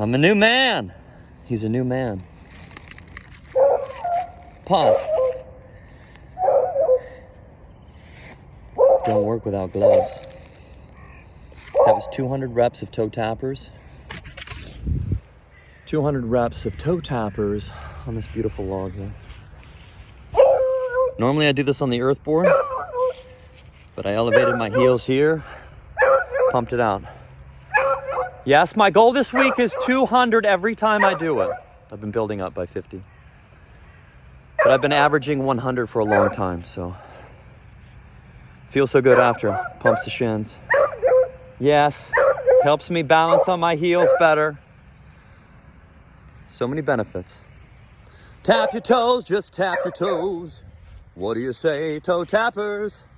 I'm a new man. He's a new man. Pause. Don't work without gloves. That was 200 reps of toe tappers. 200 reps of toe tappers on this beautiful log here. Normally I do this on the earthboard, but I elevated my heels here, pumped it out. Yes, my goal this week is 200 every time I do it. I've been building up by 50. But I've been averaging 100 for a long time, so. Feels so good after. Pumps the shins. Yes, helps me balance on my heels better. So many benefits. Tap your toes, just tap your toes. What do you say, toe tappers?